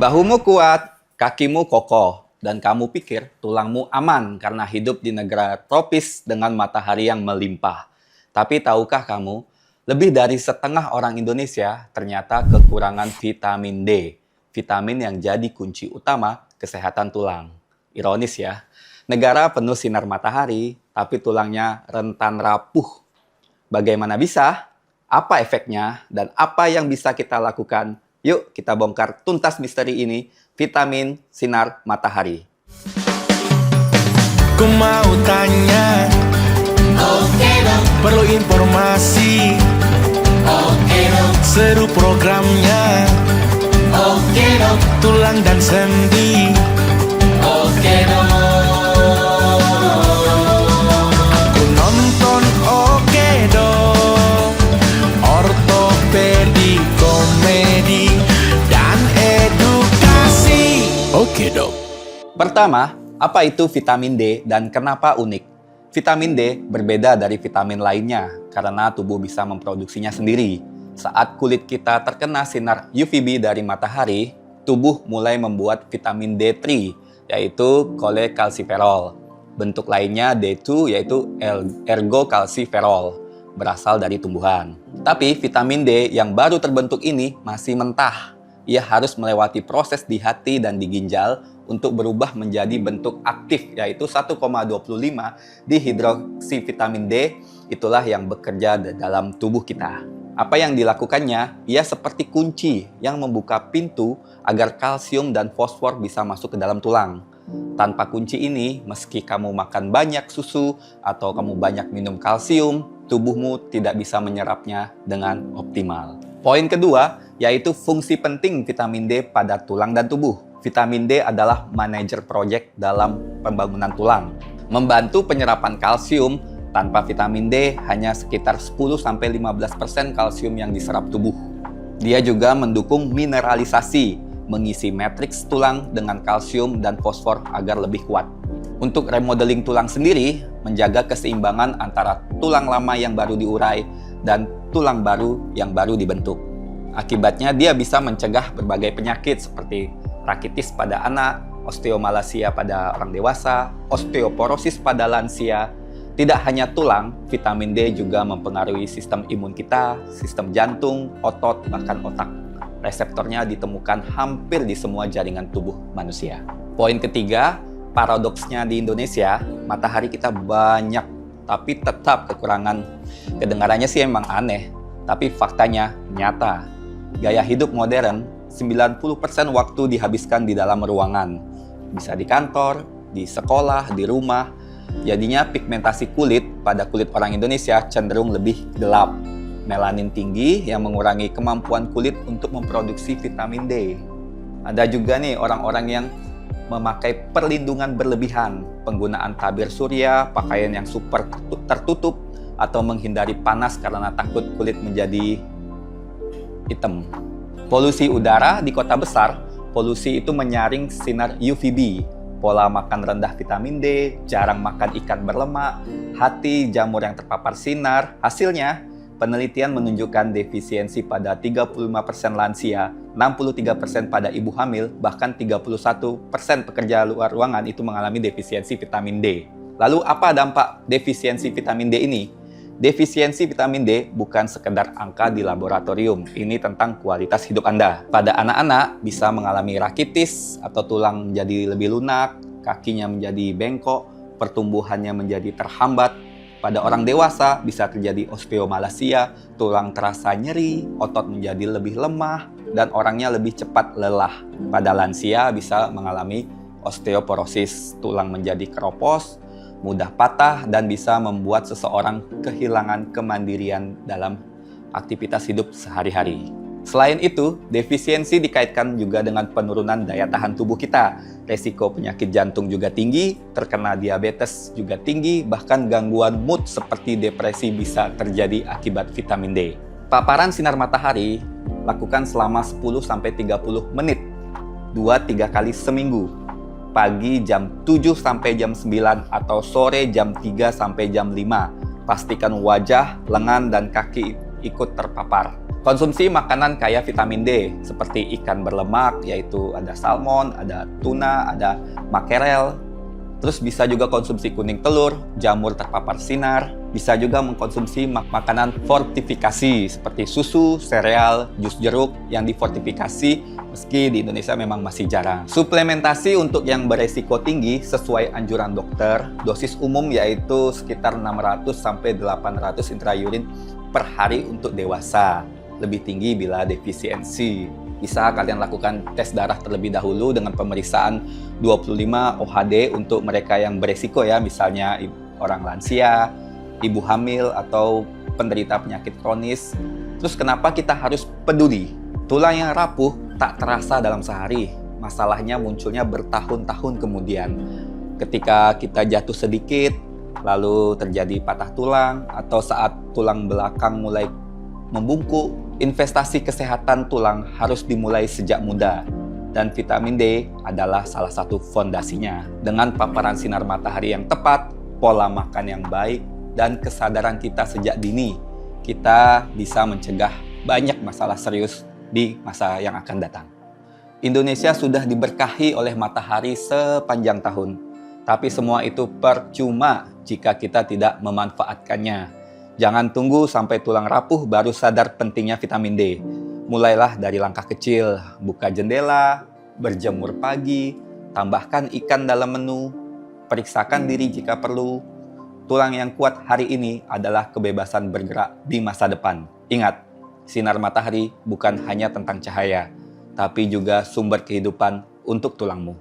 Bahumu kuat, kakimu kokoh, dan kamu pikir tulangmu aman karena hidup di negara tropis dengan matahari yang melimpah. Tapi tahukah kamu, lebih dari setengah orang Indonesia ternyata kekurangan vitamin D. Vitamin yang jadi kunci utama kesehatan tulang. Ironis ya, negara penuh sinar matahari, tapi tulangnya rentan rapuh. Bagaimana bisa? Apa efeknya? Dan apa yang bisa kita lakukan? Yuk kita bongkar tuntas misteri ini, vitamin sinar matahari. Ku mau tanya, Oke dong, perlu informasi, oke dong, seru programnya, oke dong, tulang dan sendi. oke dong. Ku nonton oke dong, ortopedi, komedi, dan edukasi. Oke dong. Pertama, apa itu vitamin D dan kenapa unik? Vitamin D berbeda dari vitamin lainnya karena tubuh bisa memproduksinya sendiri. Saat kulit kita terkena sinar UVB dari matahari, tubuh mulai membuat vitamin D3, yaitu cholecalciferol. Bentuk lainnya D2 yaitu ergocalciferol, berasal dari tumbuhan. Tapi vitamin D yang baru terbentuk ini masih mentah. Ia harus melewati proses di hati dan di ginjal untuk berubah menjadi bentuk aktif, yaitu 1,25 dihidroksivitamin D. Itulah yang bekerja dalam tubuh kita. Apa yang dilakukannya? Ia seperti kunci yang membuka pintu agar kalsium dan fosfor bisa masuk ke dalam tulang. Tanpa kunci ini, meski kamu makan banyak susu atau kamu banyak minum kalsium, tubuhmu tidak bisa menyerapnya dengan optimal. Poin kedua, yaitu fungsi penting vitamin D pada tulang dan tubuh. Vitamin D adalah manajer proyek dalam pembangunan tulang. Membantu penyerapan kalsium. Tanpa vitamin D, hanya sekitar 10-15% kalsium yang diserap tubuh. Dia juga mendukung mineralisasi, mengisi matriks tulang dengan kalsium dan fosfor agar lebih kuat. Untuk remodeling tulang sendiri, menjaga keseimbangan antara tulang lama yang baru diurai dan tulang baru yang baru dibentuk. Akibatnya dia bisa mencegah berbagai penyakit seperti rakitis pada anak, osteomalacia pada orang dewasa, osteoporosis pada lansia. Tidak hanya tulang, vitamin D juga mempengaruhi sistem imun kita, sistem jantung, otot, bahkan otak. Reseptornya ditemukan hampir di semua jaringan tubuh manusia. Poin ketiga, paradoksnya di Indonesia, matahari kita banyak, tapi tetap kekurangan. Kedengarannya sih emang aneh, tapi faktanya nyata. Gaya hidup modern, 90% waktu dihabiskan di dalam ruangan. Bisa di kantor, di sekolah, di rumah. Jadinya pigmentasi kulit pada kulit orang Indonesia cenderung lebih gelap. Melanin tinggi yang mengurangi kemampuan kulit untuk memproduksi vitamin D. Ada juga nih orang-orang yang memakai perlindungan berlebihan, penggunaan tabir surya, pakaian yang super tertutup, atau menghindari panas karena takut kulit menjadi hitam. Polusi udara di kota besar, polusi itu menyaring sinar UVB. Pola makan rendah vitamin D, jarang makan ikan berlemak, hati jamur yang terpapar sinar. Hasilnya, penelitian menunjukkan defisiensi pada 35% lansia, 63% pada ibu hamil, bahkan 31% pekerja luar ruangan itu mengalami defisiensi vitamin D. Lalu apa dampak defisiensi vitamin D ini? Defisiensi vitamin D bukan sekedar angka di laboratorium, ini tentang kualitas hidup Anda. Pada anak-anak bisa mengalami rakitis atau tulang menjadi lebih lunak, kakinya menjadi bengkok, pertumbuhannya menjadi terhambat. Pada orang dewasa bisa terjadi osteomalacia, tulang terasa nyeri, otot menjadi lebih lemah, dan orangnya lebih cepat lelah. Pada lansia bisa mengalami osteoporosis, tulang menjadi keropos, mudah patah, dan bisa membuat seseorang kehilangan kemandirian dalam aktivitas hidup sehari-hari. Selain itu, defisiensi dikaitkan juga dengan penurunan daya tahan tubuh kita. Resiko penyakit jantung juga tinggi, terkena diabetes juga tinggi, bahkan gangguan mood seperti depresi bisa terjadi akibat vitamin D. Paparan sinar matahari lakukan selama 10-30 menit, 2-3 kali seminggu. Pagi jam 7 sampai jam 9 atau sore jam 3 sampai jam 5. Pastikan wajah, lengan, dan kaki ikut terpapar. Konsumsi makanan kaya vitamin D seperti ikan berlemak, yaitu ada salmon, ada tuna, ada makerel. Terus bisa juga konsumsi kuning telur, jamur terpapar sinar. Bisa juga mengkonsumsi makanan fortifikasi seperti susu, sereal, jus jeruk yang difortifikasi, meski di Indonesia memang masih jarang. Suplementasi untuk yang beresiko tinggi sesuai anjuran dokter, dosis umum yaitu sekitar 600 sampai 800 intraurin per hari untuk dewasa. Lebih tinggi bila defisiensi. Bisa kalian lakukan tes darah terlebih dahulu dengan pemeriksaan 25 OHD untuk mereka yang beresiko ya, misalnya orang lansia, ibu hamil, atau penderita penyakit kronis. Terus kenapa kita harus peduli? Tulang yang rapuh tak terasa dalam sehari. Masalahnya munculnya bertahun-tahun kemudian. Ketika kita jatuh sedikit, lalu terjadi patah tulang, atau saat tulang belakang mulai membungkuk, investasi kesehatan tulang harus dimulai sejak muda. Dan vitamin D adalah salah satu fondasinya. Dengan paparan sinar matahari yang tepat, pola makan yang baik, dan kesadaran kita sejak dini, kita bisa mencegah banyak masalah serius di masa yang akan datang. Indonesia sudah diberkahi oleh matahari sepanjang tahun. Tapi semua itu percuma jika kita tidak memanfaatkannya. Jangan tunggu sampai tulang rapuh baru sadar pentingnya vitamin D. Mulailah dari langkah kecil, buka jendela, berjemur pagi, tambahkan ikan dalam menu, periksakan diri jika perlu. Tulang yang kuat hari ini adalah kebebasan bergerak di masa depan. Ingat, sinar matahari bukan hanya tentang cahaya, tapi juga sumber kehidupan untuk tulangmu.